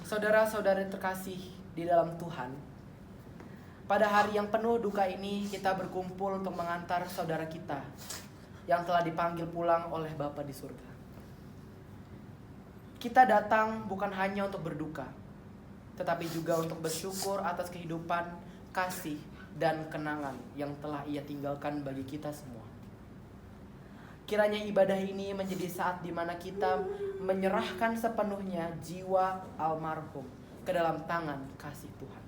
Saudara-saudari terkasih di dalam Tuhan, pada hari yang penuh duka ini kita berkumpul untuk mengantar saudara kita yang telah dipanggil pulang oleh Bapa di surga. Kita datang bukan hanya untuk berduka, tetapi juga untuk bersyukur atas kehidupan, kasih, dan kenangan yang telah Ia tinggalkan bagi kita semua. Kiranya ibadah ini menjadi saat di mana kita menyerahkan sepenuhnya jiwa almarhum ke dalam tangan kasih Tuhan.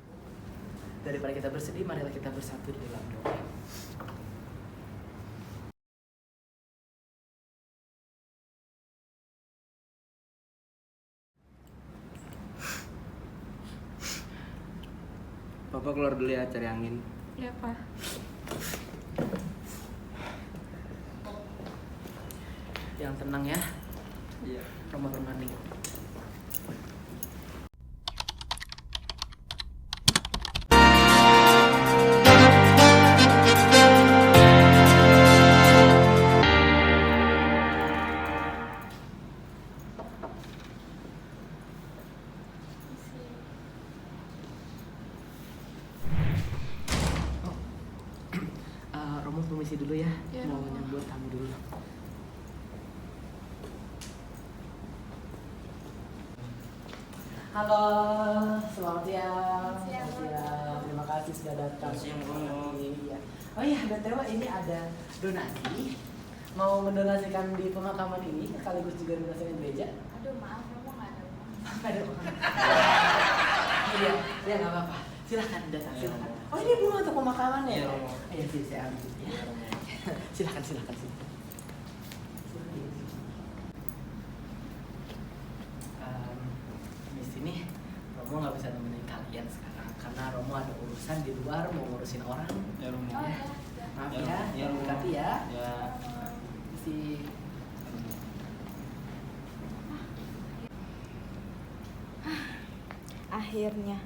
Daripada kita bersedih, marilah kita bersatu di dalam doa. Papa keluar dulu ya, cari angin. Iya, Pak. Yang tenang ya. Iya. Romo Romani. Romo permisi dulu ya. Iya, Mau Romo. nyambut tamu dulu. Halo, selamat siang. Siang. Terima kasih sudah datang. Siang, Romo. Iya. Oh iya, BTW ini ada donasi. Mau mendonasikan di pemakaman ini, sekaligus juga donasikan gereja. Aduh, maaf, Romo nggak ada uang. Ada uang. Iya, ya nggak apa-apa. Silakan datang, silakan. Oh ini bunga untuk pemakaman ya? Iya, Romo. Iya sih, saya ambil. Ya. Silakan. Di sini Romo nggak bisa nemenin kalian sekarang karena Romo ada urusan di luar, mau ngurusin orang. Ya, Romo. Oh, ya. Maaf Ya, ya, ya, Romo. berkati ya. Ya. Si Akhirnya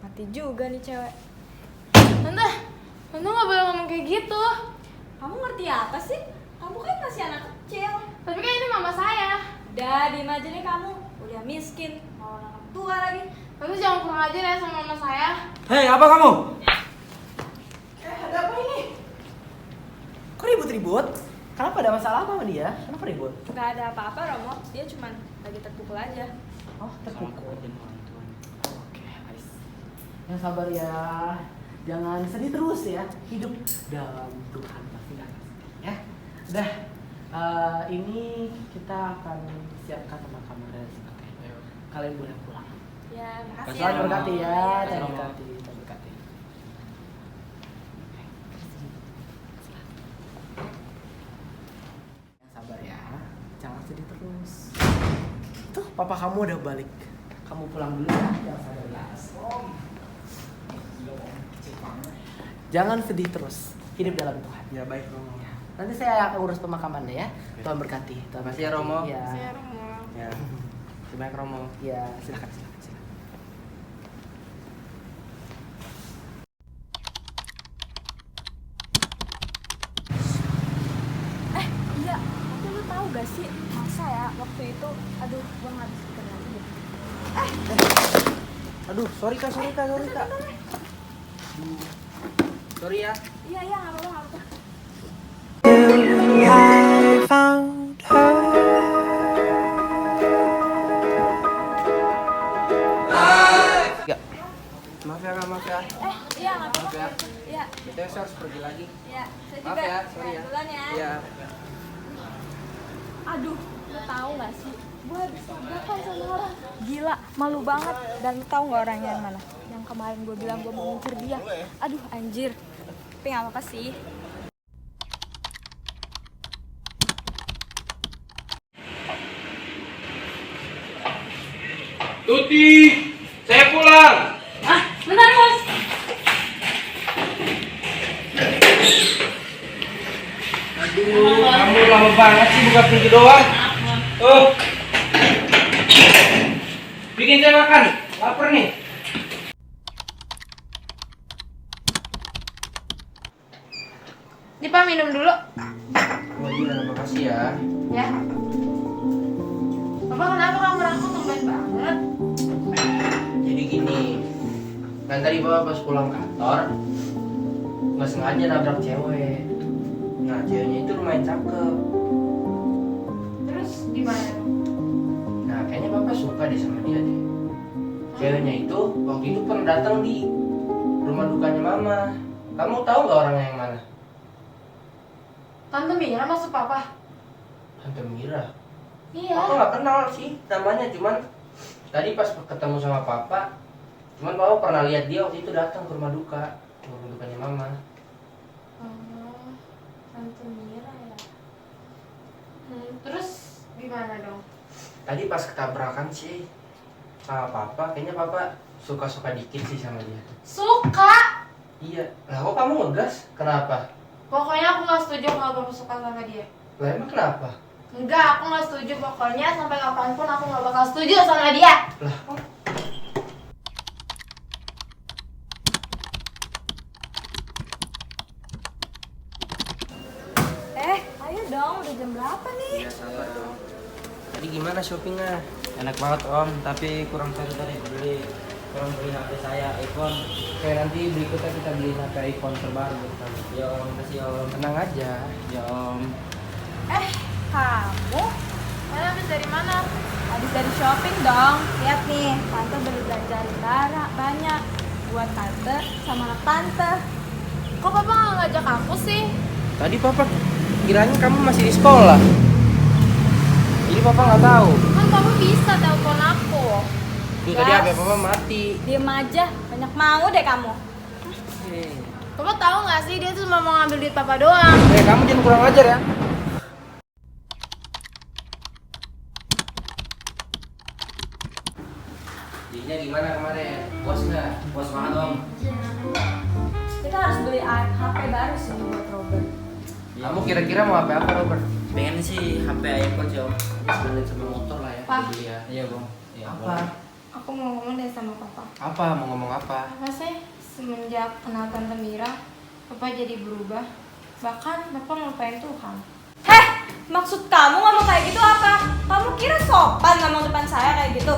mati juga nih cewek. Tante nggak boleh ngomong kayak gitu. Kamu ngerti apa sih? Kamu kan masih anak kecil. Tapi kan ini mama saya. Udah, diem aja nih kamu. Udah miskin, mau anak tua lagi. Tante jangan kurang ajar ya sama mama saya. Hei, apa kamu? ada apa ini? Kok ribut-ribut? Kenapa ada masalah apa sama dia? Kenapa ribut? Gak ada apa-apa Romo, dia cuman lagi terpukul aja. Oh, Sama terpukul. kemudian orang tua. Oke, nice. Yang sabar ya. Jangan sedih terus ya. Hidup dalam Tuhan pasti gak akan sedih ya. Udah, ini kita akan siapkan pemakaman dan sebagainya. Kalian boleh pulang. Ya, makasih Kasih ya Tuhan Romo. berkati ya, Iya, Tuhan Romo. berkati, Tuhan berkati. Yang sabar ya, jangan sedih terus. Tuh, papa kamu udah balik. Kamu pulang dulu ya, jangan sabar ya. Jangan sedih terus, hidup dalam Tuhan. Ya, baik, Romo. Ya. Nanti saya urus pemakamannya ya. Tuhan berkati. Tuhan Makasih ya, berkati. Romo. Ya. Saya Romo. Ya. Terima kasih, Romo. Ya, silakan. Iya, tapi lu tahu gak sih, masa ya waktu itu, aduh, gua gak bisa pikir lagi deh. Aduh, sorry kak. Sorry ya. Iya, gak apa-apa. I found her. Ya. Maaf ya, Kak, maaf ya. Iya, gak Maaf ya. apa-apa. Iya, Kita harus pergi lagi. iya, saya Maaf juga. ya, sorry ya. Duluan ya. Iya. Aduh, lu tahu gak sih? Gue habis tabrakan sama orang. Gila, malu banget. Dan lu tahu gak orangnya yang mana? Yang kemarin gue bilang gue mau ngincer dia. Aduh, anjir. Tapi gak apa-apa sih. Tuti, saya pulang. Ah, bentar bos. Aduh, kamu lama banget sih buka pintu doang. Oh, bikin saya makan. Lapar nih. Ini Pak minum dulu. Oh iya, makasih ya. Ya. Bapak kenapa kamu merangkul tumben banget? Kan tadi papa pas pulang kantor nggak sengaja nabrak cewek. Nah ceweknya itu lumayan cakep. Terus gimana dong? Nah kayaknya papa suka deh sama dia deh. Ceweknya itu waktu itu pernah datang di rumah dukanya mama. Kamu tahu nggak orangnya yang mana? Tante Mira maksud papa? Tante Mira. Iya. Aku nggak kenal sih namanya, cuman tadi pas ketemu sama papa, cuman papa pernah lihat dia waktu itu datang ke rumah dukanya mama. Oh, Tante Mira ya. Terus gimana dong? Tadi pas ketabrakan sih sama papa, kayaknya papa suka-suka dikit sih sama dia. Suka? Iya, lah kok kamu ngegas? Kenapa? Pokoknya aku nggak setuju kalau bapak suka sama dia. Lah emang kenapa? Enggak, aku nggak setuju. Pokoknya sampai kapanpun aku nggak bakal setuju sama dia. Lah, Ayo dong, udah jam berapa nih? iya sabar dong. Tadi gimana shoppingnya? Enak banget om, tapi kurang satu tadi kurang beli HP saya iPhone. Oke, nanti berikutnya kita beli HP iPhone terbaru buat kamu. Ya om, kasih om. Tenang aja. Ya om. Kamu? Mana habis dari mana? Habis dari shopping dong. Lihat nih, tante beli belanjaan Lara banyak buat tante sama anak tante. Kok papa nggak ngajak aku sih? Tadi papa kiranya kamu masih di sekolah. Jadi papa nggak tahu. Kan papa bisa telepon aku. Tuh tadi HP papa mati. Diem aja, banyak mau deh kamu. Papa tahu nggak sih dia tuh cuma mau ngambil duit papa doang. Kamu jangan kurang ajar ya. Jadinya gimana kemarin? Puas nggak? Puas banget om. Kita harus beli HP baru sih buat Robert. Kamu kira-kira mau HP apa, Robert? Pengen sih HP iPhone sih om. Sekalian sama motor lah ya. Pak. Beli ya. Iya bang. Iya, Apa? boleh. Aku mau ngomong deh sama papa. Apa? Mau ngomong apa? Apa sih semenjak kenal Tante Mira, papa jadi berubah. Bahkan papa ngelupain Tuhan. Heh, maksud kamu ngomong kayak gitu apa? Kamu kira sopan ngomong depan saya kayak gitu?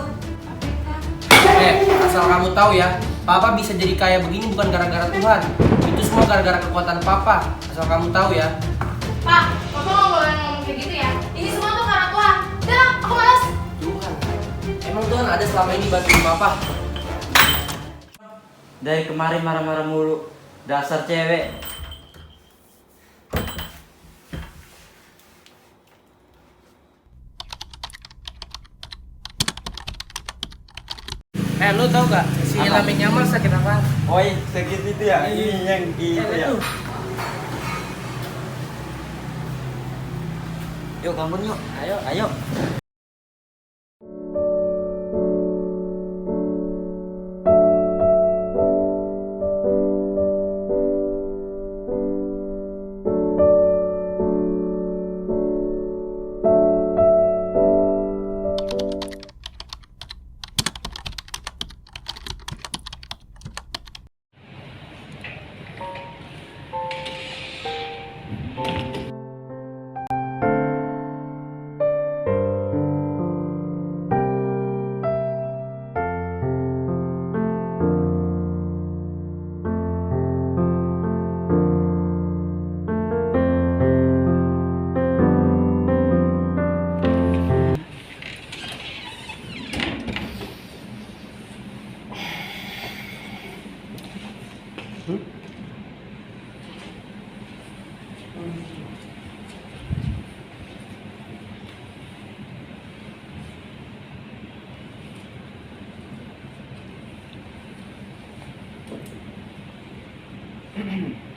Asal kamu tahu ya, Papa bisa jadi kaya begini bukan gara-gara Tuhan. Itu semua gara-gara kekuatan Papa. Asal kamu tahu ya. Pak, papa nggak boleh ngomong kayak gitu ya. Ini semua tuh karena Tuhan. Udah, aku malas. Tuhan. Emang Tuhan ada selama ini bantuin Papa? Dari kemarin marah-marah mulu. Dasar cewek. Lu tahu gak si Apa? Lamine Yamal sakit apa? Oi, sakit itu ya? Ini yang gitu ya. Yuk bangun yuk. Ayo, ayo.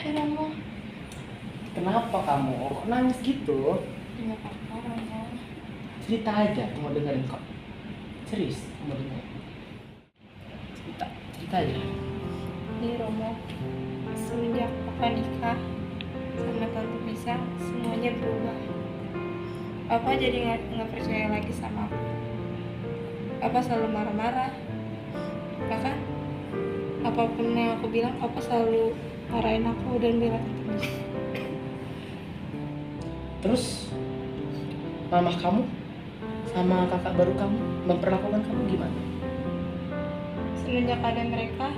Romo. Kenapa kamu? Kok nangis gitu? Nggak apa-apa, Romo. Cerita aja, aku mau dengerin kok. Serius, aku mau dengerin. Cerita aja. Nih Romo, semenjak papa nikah sama Tante Bisa, semuanya berubah. Papa jadi nggak percaya lagi sama aku. Papa selalu marah-marah. Bahkan apapun yang aku bilang, papa selalu marahin aku dan bilang Tante Bisa. Terus mama kamu sama kakak baru kamu memperlakukan kamu gimana? Semenjak ada mereka,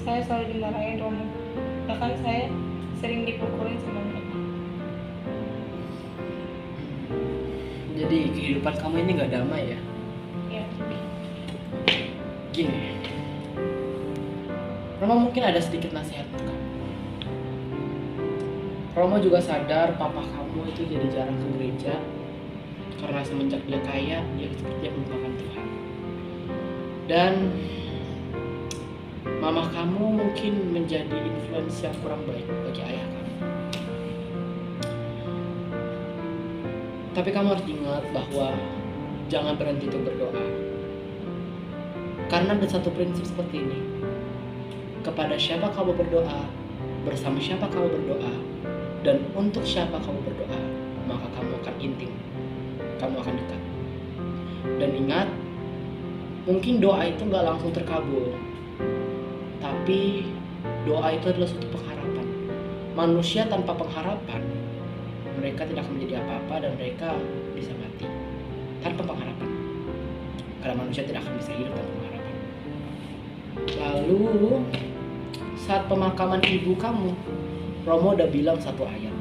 saya selalu dimarahin Romo. Bahkan saya sering dipukulin sama mereka. Jadi kehidupan kamu ini nggak damai ya? Ya, Gini, Romo mungkin ada sedikit nasihat untuk kamu. Romo juga sadar papa kamu itu jadi jarang ke gereja karena semenjak dia kaya, dia seperti melupakan Tuhan. Dan mama kamu mungkin menjadi influence yang kurang baik bagi ayah kamu. Tapi kamu harus ingat bahwa jangan berhenti untuk berdoa. Karena ada satu prinsip seperti ini. Kepada siapa kamu berdoa, bersama siapa kamu berdoa, dan untuk siapa kamu berdoa, maka kamu akan intim. Kamu akan dekat. Dan ingat, mungkin doa itu gak langsung terkabul. Tapi doa itu adalah suatu pengharapan. Manusia tanpa pengharapan, mereka tidak akan menjadi apa-apa dan mereka bisa mati tanpa pengharapan. Karena manusia tidak akan bisa hidup tanpa pengharapan. Lalu saat pemakaman ibu kamu, Romo udah bilang satu ayat.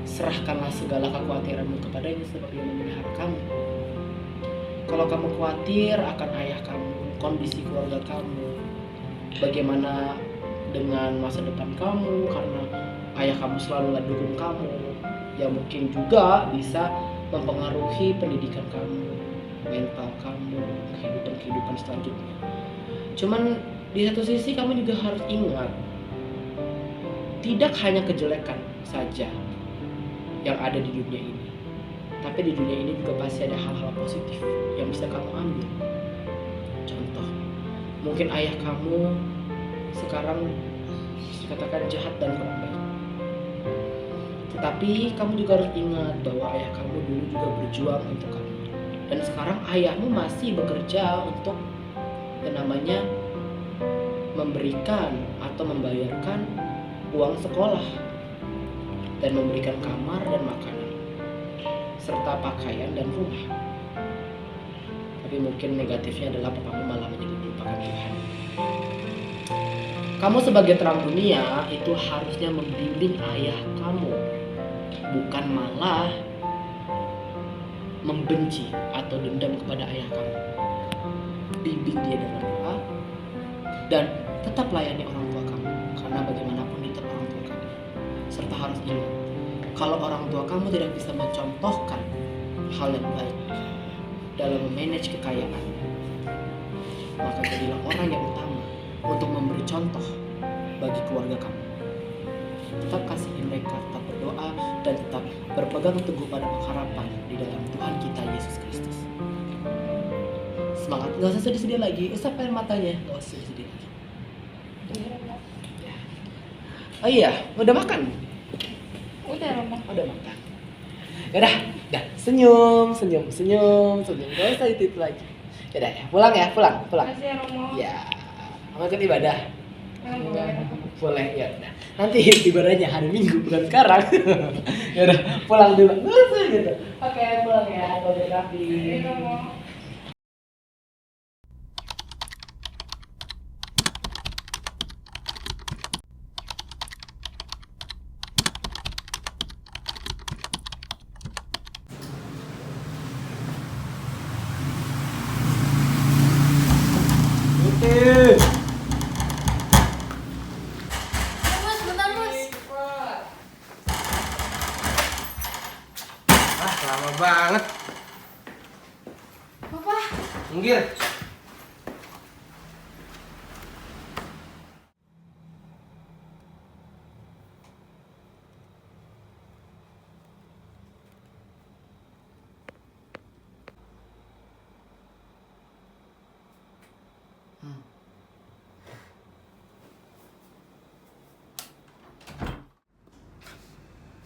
Serahkanlah segala kekhawatiranmu kepadanya sebab dia memelihara kamu. Kalau kamu khawatir akan ayah kamu, kondisi keluarga kamu, bagaimana dengan masa depan kamu karena ayah kamu selalu dukung kamu, yang mungkin juga bisa mempengaruhi pendidikan kamu, mental kamu, kehidupan selanjutnya. Cuman di satu sisi kamu juga harus ingat, tidak hanya kejelekan saja yang ada di dunia ini, tapi di dunia ini juga pasti ada hal-hal positif yang bisa kamu ambil. Contoh, mungkin ayah kamu sekarang dikatakan jahat dan kurang baik, tetapi kamu juga harus ingat bahwa ayah kamu dulu juga berjuang untuk kamu, dan sekarang ayahmu masih bekerja untuk yang namanya memberikan atau membayarkan uang sekolah dan memberikan kamar dan makanan serta pakaian dan rumah. Tapi mungkin negatifnya adalah papamu malah menjadi melupakan Tuhan. Kamu sebagai terang dunia itu harusnya membimbing ayah kamu, bukan malah membenci atau dendam kepada ayah kamu. Bimbing dia dalam doa dan tetap layani orang tua kamu, karena bagaimanapun dia tetap orang tua kamu. Serta harus ingat, kalau orang tua kamu tidak bisa mencontohkan hal yang baik dalam memanage kekayaan, maka jadilah orang yang utama untuk memberi contoh bagi keluarga kamu. Tetap kasihi mereka, tetap berdoa, dan tetap berpegang teguh pada pengharapan di dalam Tuhan kita Yesus Kristus. Semangat, gak usah sedih-sedih lagi, usap air matanya, gak usah sedih lagi. Oh iya, udah makan? udah Romo. Udah makan. Yaudah, senyum. Gak usah itu lagi. Yaudah ya, pulang ya, pulang. Makasih ya Romo. Ya, mau ikut ibadah? Boleh. Boleh, ya udah. Nanti ibadahnya hari Minggu, bukan sekarang. Ya udah, pulang dulu. Nggak usah gitu. Oke, pulang ya, koreografi. Iya Romo. Mas, bentar mas. Ah, lama banget. Papa. Minggir.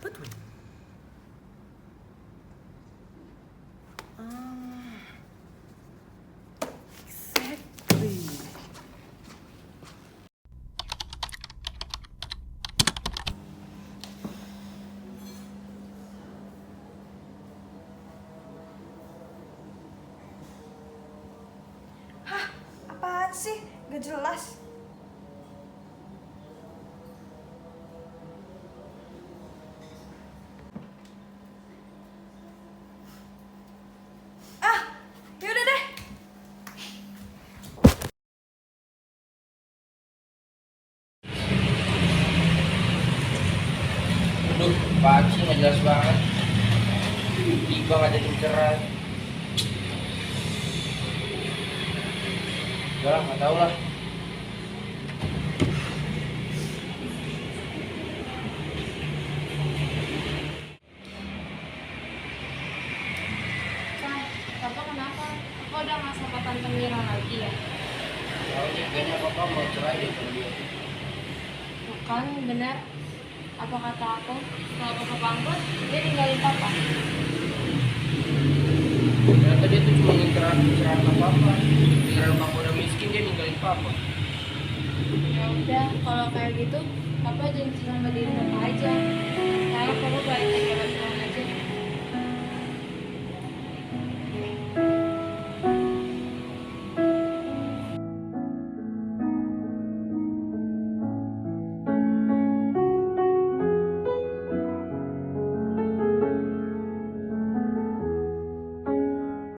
Betul. Exactly. Apaan sih? Gak jelas. Apaan sih nggak jelas banget. Tiba nggak jadi cerai. Udah lah, nggak tahu lah. Papa kenapa? Papa udah nggak sama Tante Mira lagi ya? Tahu nih, kayaknya papa mau cerai deh sama dia. Bukan, benar. Apa kata aku? Kalau papa bangkrut, dia tinggalin papa. Ternyata dia tuh cuma nginceran papa. Karena papa udah miskin dia ninggalin papa. Ya udah, kalau kayak gitu, papa janji sama diri papa